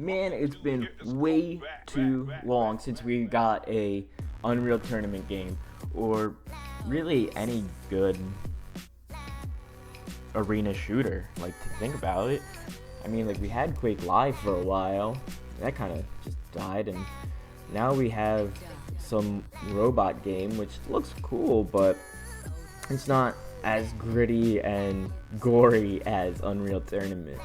Man, it's been way too long since we got a Unreal Tournament game, or really any good arena shooter. Like, to think about it, I mean, like, we had Quake Live for a while, that kind of just died, and now we have some robot game, which looks cool, but it's not as gritty and gory as Unreal Tournament.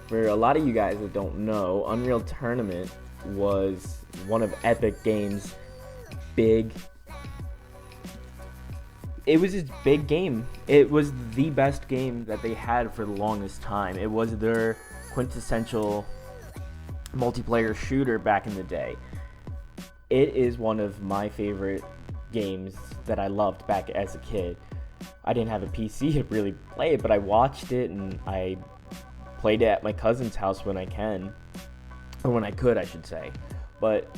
For a lot of you guys that don't know, Unreal Tournament was one of Epic Games' big... It was its big game. It was the best game that they had for the longest time. It was their quintessential multiplayer shooter back in the day. It is one of my favorite games that I loved back as a kid. I didn't have a PC to really play it, but I watched it and I played it at my cousin's house when I can, or when I could, I should say. But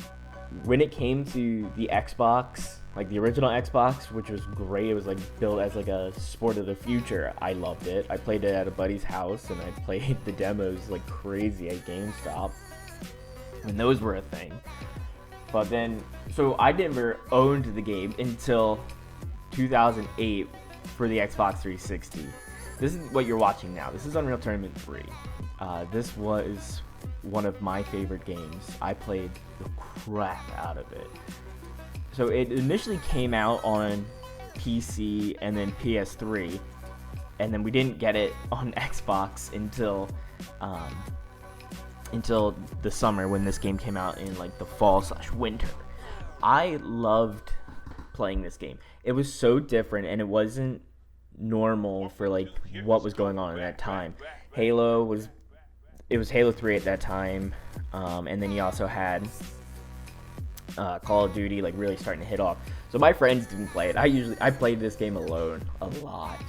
when it came to the Xbox, like the original Xbox, which was great, it was like built as like a sport of the future. I loved it. I played it at a buddy's house and I played the demos like crazy at GameStop when those were a thing. But then, so I never owned the game until 2008 for the Xbox 360. This is what you're watching now. This is Unreal Tournament 3. This was one of my favorite games. I played the crap out of it. So it initially came out on PC and then PS3, and then we didn't get it on Xbox until the summer when this game came out in like the fall/winter. I loved playing this game. It was so different, and it wasn't normal for like what was going on at that time. It was Halo 3 at that time, and then you also had Call of Duty like really starting to hit off. So my friends didn't play it. I played this game alone a lot,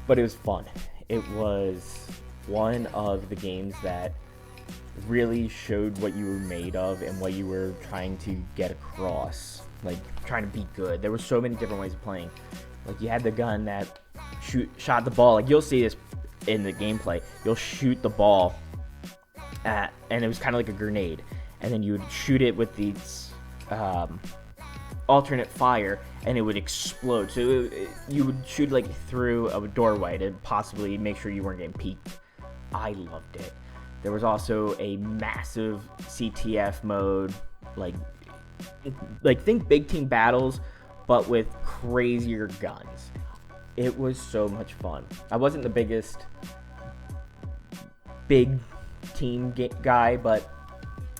but it was fun. It was one of the games that really showed what you were made of and what you were trying to get across, like trying to be good. There were so many different ways of playing. Like, you had the gun that shot the ball. Like, you'll see this in the gameplay. You'll shoot the ball and it was kind of like a grenade, and then you would shoot it with these alternate fire, and it would explode. So you would shoot like through a doorway to possibly make sure you weren't getting peeked. I loved it. There was also a massive CTF mode, like think big team battles, but with crazier guns. It was so much fun. I wasn't the biggest big team guy, but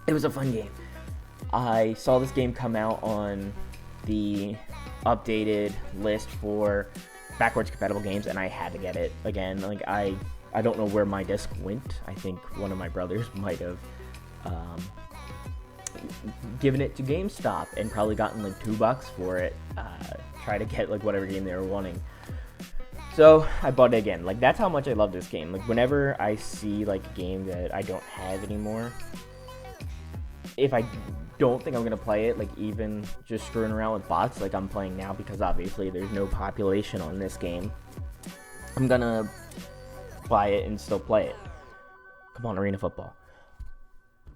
it was a fun game. I saw this game come out on the updated list for backwards compatible games, and I had to get it again. Like, I don't know where my disc went. I think one of my brothers might have given it to GameStop and probably gotten like $2 for it. Try to get like whatever game they were wanting. So I bought it again. Like, that's how much I love this game. Like, whenever I see like a game that I don't have anymore, if I don't think I'm gonna play it, like even just screwing around with bots like I'm playing now, because obviously there's no population on this game, I'm gonna buy it and still play it. Come on, Arena Football.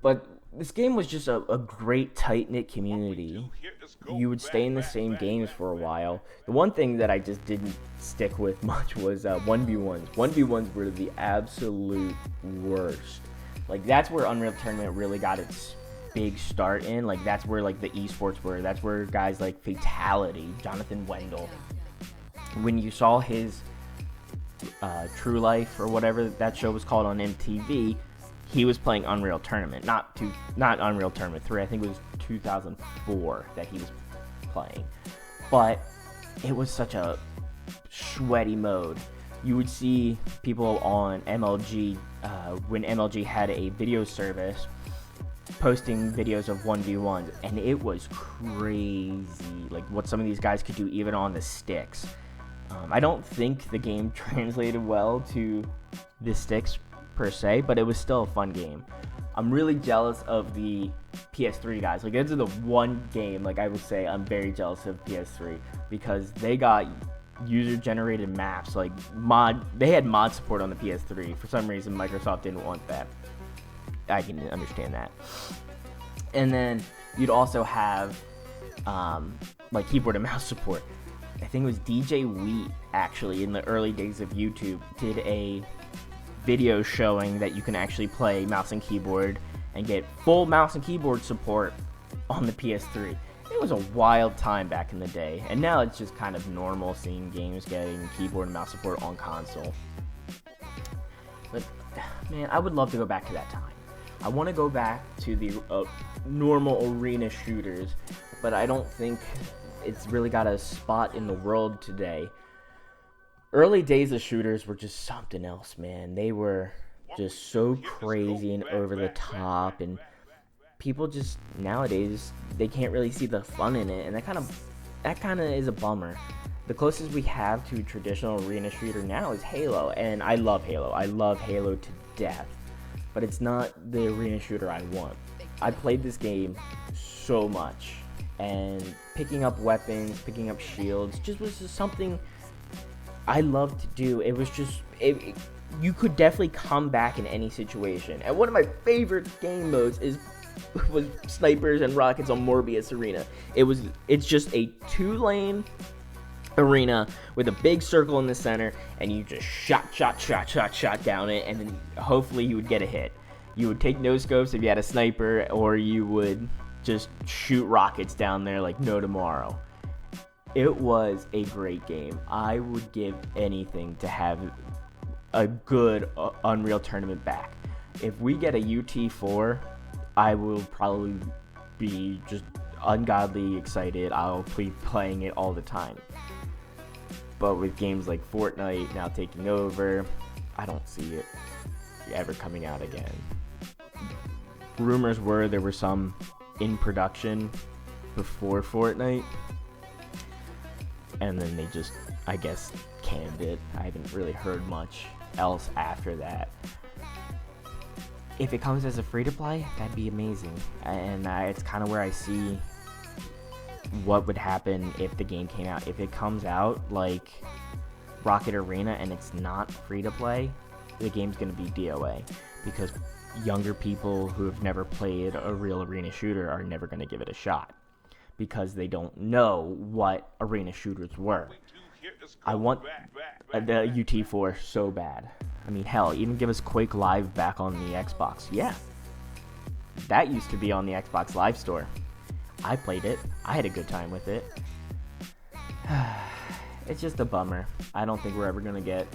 But this game was just a great tight-knit community. You would stay in the same games for a while. The one thing that I just didn't stick with much was 1v1s. 1v1s were the absolute worst. Like, that's where Unreal Tournament really got its big start in. Like, that's where like the esports were. That's where guys like Fatality, Jonathan Wendell, when you saw his True Life or whatever that show was called on MTV, he was playing Unreal Tournament, not Unreal Tournament 3. I think it was 2004 that he was playing. But it was such a sweaty mode. You would see people on MLG, when MLG had a video service, posting videos of 1v1s, and it was crazy, like what some of these guys could do even on the sticks. I don't think the game translated well to the sticks per se, but it was still a fun game. I'm really jealous of the PS3 guys. Like, this is the one game, like, I would say I'm very jealous of PS3, because they got user-generated maps, like they had mod support on the PS3. For some reason, Microsoft didn't want that. I can understand that. And then you'd also have like keyboard and mouse support. I think it was DJ Wheat, actually, in the early days of YouTube, did a video showing that you can actually play mouse and keyboard and get full mouse and keyboard support on the PS3. It was a wild time back in the day, and now it's just kind of normal seeing games getting keyboard and mouse support on console. But, man, I would love to go back to that time. I want to go back to the normal arena shooters, but I don't think it's really got a spot in the world today. Early days of shooters were just something else, man. They were just so crazy and over the top, and people just nowadays, they can't really see the fun in it, and that kind of is a bummer. The closest we have to a traditional arena shooter now is Halo, and I love Halo. I love Halo to death, but it's not the arena shooter I want. I played this game so much, and picking up weapons, picking up shields, was just something I love to do. It was just, you could definitely come back in any situation. And one of my favorite game modes was snipers and rockets on Morbius Arena. It's just a 2-lane arena with a big circle in the center, and you just shot down it, and then hopefully you would get a hit. You would take no scopes if you had a sniper, or you would just shoot rockets down there like no tomorrow. It was a great game. I would give anything to have a good Unreal Tournament back. If we get a UT4, I will probably be just ungodly excited. I'll be playing it all the time. But with games like Fortnite now taking over, I don't see it ever coming out again. Rumors were there were some in production before Fortnite, and then they just, I guess, canned it. I haven't really heard much else after that. If it comes as a free-to-play, that'd be amazing. And it's kind of where I see what would happen if the game came out. If it comes out like Rocket Arena and it's not free-to-play, the game's going to be DOA, because younger people who have never played a real arena shooter are never going to give it a shot, because they don't know what arena shooters were. I want the UT4 so bad. I mean, hell, even give us Quake Live back on the Xbox. Yeah, that used to be on the Xbox Live Store. I played it. I had a good time with it. It's just a bummer. I don't think we're ever going to get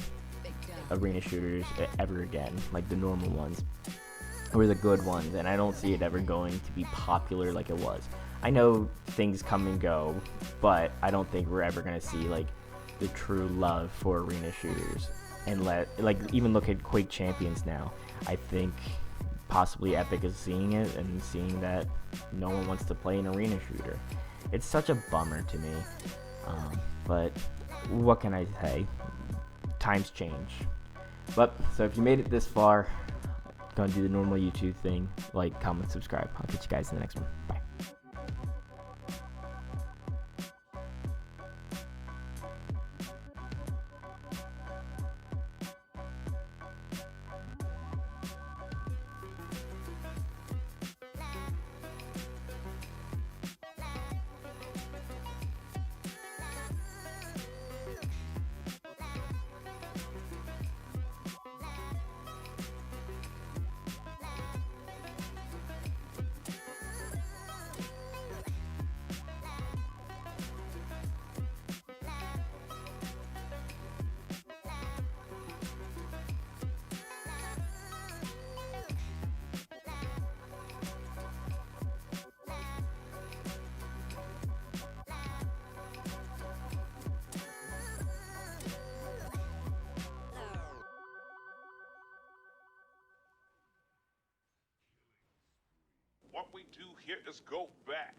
arena shooters ever again, like the normal ones, or the good ones, and I don't see it ever going to be popular like it was. I know things come and go, but I don't think we're ever going to see like the true love for arena shooters. And even look at Quake Champions now. I think possibly Epic is seeing it and seeing that no one wants to play an arena shooter. It's such a bummer to me, but what can I say? Times change. But so if you made it this far, gonna do the normal YouTube thing, like, comment, subscribe. I'll catch you guys in the next one. Bye. What we do here is go back.